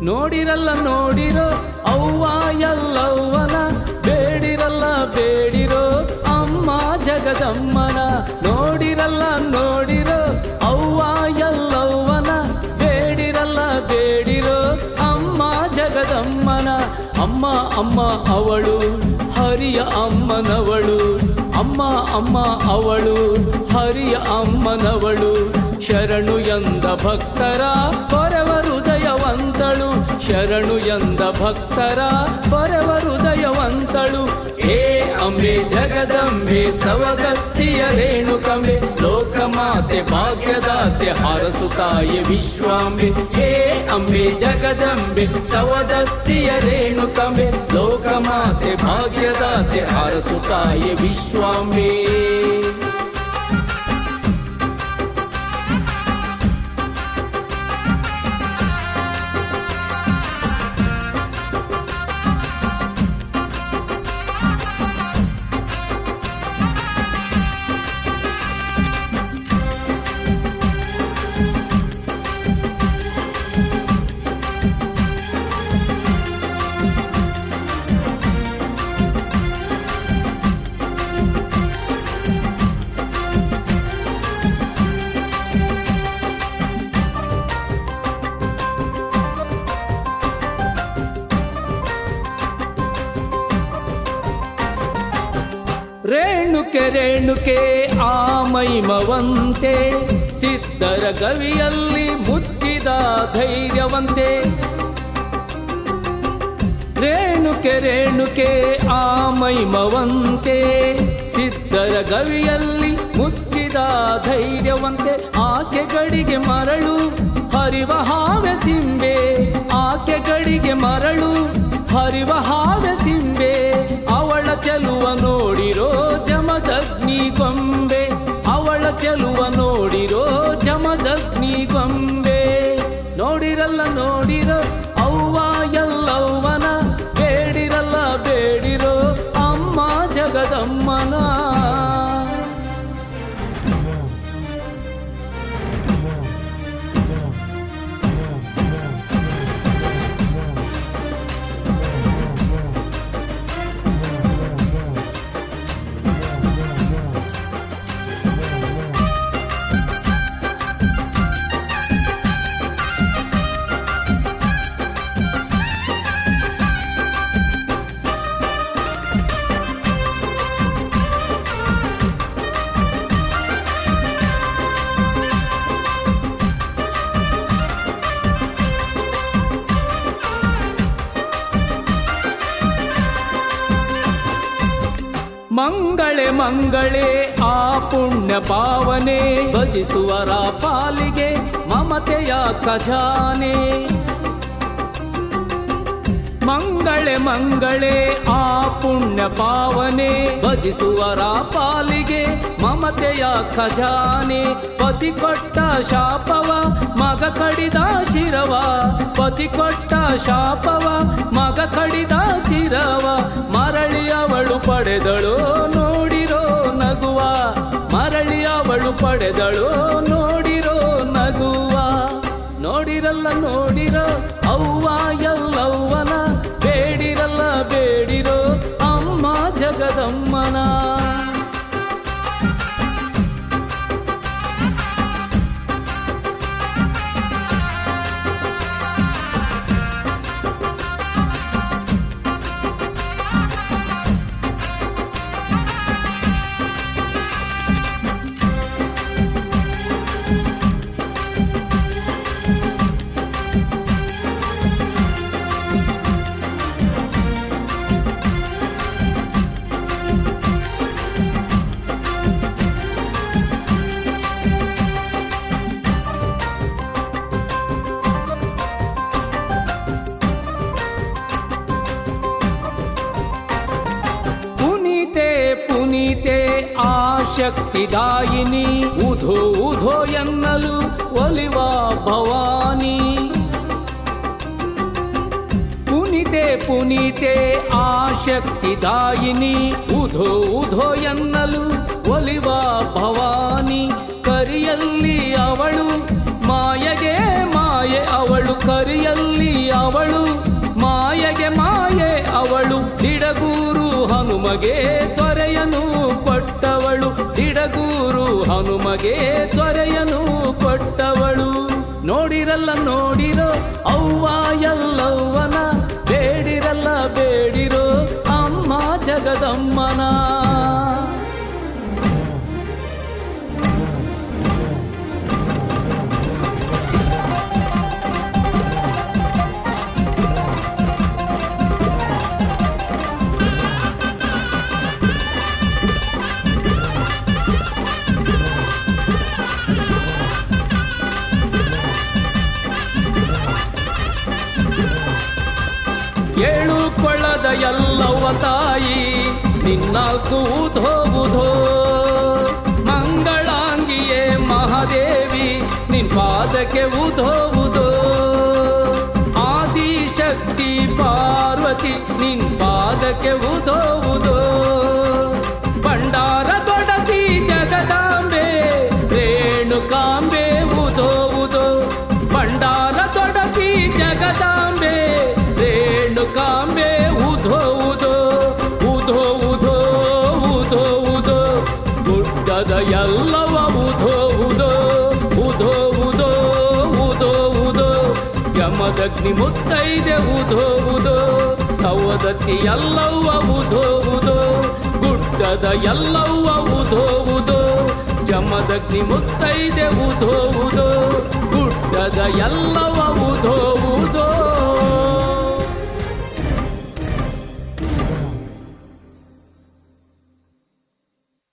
ನೋಡಿರಲ್ಲ ನೋಡಿರೋ ಅವ್ವ ಎಲ್ಲವ್ವನ, ಬೇಡಿರಲ್ಲ ಬೇಡಿರೋ ಅಮ್ಮ ಜಗದಮ್ಮನ. ನೋಡಿರಲ್ಲ ನೋಡಿರೋ ಅವ್ವ ಎಲ್ಲವ್ವನ, ಬೇಡಿರಲ್ಲ ಬೇಡಿರೋ ಅಮ್ಮ ಜಗದಮ್ಮನ. ಅಮ್ಮ ಅಮ್ಮ ಅವಳು ಹರಿಯ ಅಮ್ಮನವಳು, ಅಮ್ಮ ಅಮ್ಮ ಅವಳು ಹರಿಯ ಅಮ್ಮನವಳು. ಶರಣು ಎಂದ ಭಕ್ತರ ಪೊರೆವ ಹೃದಯವಂತಳು, ಶರಣು ಎಂದ ಭಕ್ತರ ಪೊರೆವ ಹೃದಯವಂತಳು. ಹೇ ಅಂಬೆ ಜಗದಂಬೆ ಸವದತ್ತಿಯ ರೇಣುಕಂಬೆ, ಲೋಕಮಾತೆ ಭಾಗ್ಯದಾತೆ ಹಾರಸುತ್ತಾಯೆ ವಿಶ್ವಾಂಬೆ. ಹೇ ಅಂಬೆ ಜಗದಂಬೆ ಸವದತ್ತಿಯ ರೇಣುಕಂಬೆ, ಲೋಕಮಾತೆ ಭಾಗ್ಯದಾತೆ ಹಾರಸುತ್ತಾಯೆ ವಿಶ್ವಾಂಬೆ. ರೇಣುಕೆ ರೇಣುಕೆ ಆ ಮೈಮವಂತೆ, ಸಿದ್ಧರ ಗವಿಯಲ್ಲಿ ಮುತ್ತಿದ ಧೈರ್ಯವಂತೆ. ರೇಣುಕೆ ರೇಣುಕೆ ಆ ಮೈಮವಂತೆ, ಸಿದ್ಧರ ಗವಿಯಲ್ಲಿ ಮುತ್ತಿದ ಧೈರ್ಯವಂತೆ. ಆಕೆ ಗಡಿಗೆ ಮರಳು ಹರಿವ ಹಾವೆ ಸಿಂಬೆ, ಆಕೆ ಗಡಿಗೆ ಮರಳು ಹರಿವ ಹಾವೆ ಸಿಂಬೆ. ಅವಳ ಚೆಲುವ ನೋಡಿರೋ ಜಮದಗ್ನಿ ಗೊಂಬೆ, ಅವಳ ಚೆಲುವ ನೋಡಿರೋ ಜಮದಗ್ನಿ ಗೊಂಬೆ. ನೋಡಿರಲ್ಲ ನೋಡಿರೋ ಅವ್ವ ಎಲ್ಲವ್ವನ, ಬೇಡಿರಲ್ಲ ಬೇಡಿರೋ ಅಮ್ಮ ಜಗದಮ್ಮನ. ಮಂಗಳೆ ಮಂಗಳೆ ಆ ಪುಣ್ಯ ಪಾವನೆ, ಭಜಿಸುವರ ಪಾಲಿಗೆ ಮಮತೆಯ ಖಜಾನೆ. ಮಂಗಳೆ ಮಂಗಳೆ ಆ ಪುಣ್ಯ ಪಾವನೆ, ಭಜಿಸುವರ ಪಾಲಿಗೆ ಮಮತೆಯ ಖಜಾನೆ. ಪತಿ ಕೊಟ್ಟ ಶಾಪವ ಮಗ ಕಡಿದ ಶಿರವ, ಪತಿ ಕೊಟ್ಟ ಶಾಪವ ಮಗ ಕಡಿದ ಶಿರವ. ಮರಳಿ ಅವಳು ಪಡೆದಳು ನೋಡಿರೋ ನಗುವ, ಮರಳಿ ಅವಳು ಪಡೆದಳು ನೋಡಿರೋ ನಗುವ. ನೋಡಿರಲ್ಲ ನೋಡಿರೋ ಅವ್ವ ಎಲ್ಲವ್ವನ, ಬೇಡಿರಲ್ಲ ಬೇಡಿರೋ ಅಮ್ಮ ಜಗದಮ್ಮನ. ಪುನೀತೆ ಆ ಶಕ್ತಿದಾಯಿನಿ, ಉಧೋ ಉಧೋ ಎನ್ನಲು ಒಲಿವ ಭವಾನಿ. ಪುನೀತೆ ಪುನೀತೆ ಆ ಶಕ್ತಿದಾಯಿನಿ, ಉಧೋ ಉಧೋ ಎನ್ನಲು ಒಲಿವ ಭವಾನಿ. ಕರಿಯಲ್ಲಿ ಅವಳು ಮಾಯಗೆ ಮಾಯ ಮಾಯೆ ಅವಳು ಕರಿಯಲ್ಲಿ ಅವಳು ಮಾಯೆಗೆ ಮಾಯೆ ಅವಳು ಹಿಡಗೂರು ಹನುಮಗೆ ದೊರೆಯನು ಕೊಟ್ಟವಳು ಹಿಡಗೂರು ಹನುಮಗೆ ದೊರೆಯನು ಕೊಟ್ಟವಳು ನೋಡಿರಲ್ಲ ನೋಡಿರೋ ಅವ್ವ ಎಲ್ಲವ್ವನ ಬೇಡಿರಲ್ಲ ಬೇಡಿರೋ ಅಮ್ಮ ಜಗದಮ್ಮನ 7 ಕೊಳ್ಳದ ಎಲ್ಲವ್ವ ತಾಯಿ ನಿನ್ನಾಲ್ಕು ಉಧೋ ಮಂಗಳಾಂಗಿಯೇ ಮಹಾದೇವಿ ನಿನ್ ಪಾದಕ್ಕೆ ಉಧೋ ಆದಿಶಕ್ತಿ ಪಾರ್ವತಿ ನಿನ್ ಪಾದಕ್ಕೆ ಉಧೋ ಭಂಡಾರ ದೊಡತಿ ಜಗದಾಂಬೆ ರೇಣುಕಾಂಬೆ ಉಧೋ ಭಂಡಾರ ದೊಡತಿ ಜಗದಾಂಬೆ ರೇಣುಕಾಂಬೆ ಉಧೋ ಗುಡ್ಡದ ಎಲ್ಲವ ಉಧೋ ಯಮದಗ್ನಿ ಮುತ್ತೈದೆ ಉಧೋ ಸೌದತ್ತಿ ಎಲ್ಲವ್ವ ಉಧೋ ಗುಡ್ಡದ ಎಲ್ಲವ್ವ ಉಧೋ ಜಮದಗ್ನಿ ಮುತ್ತೈದೆ ಉಧೋ ಗುಡ್ಡದ ಎಲ್ಲವ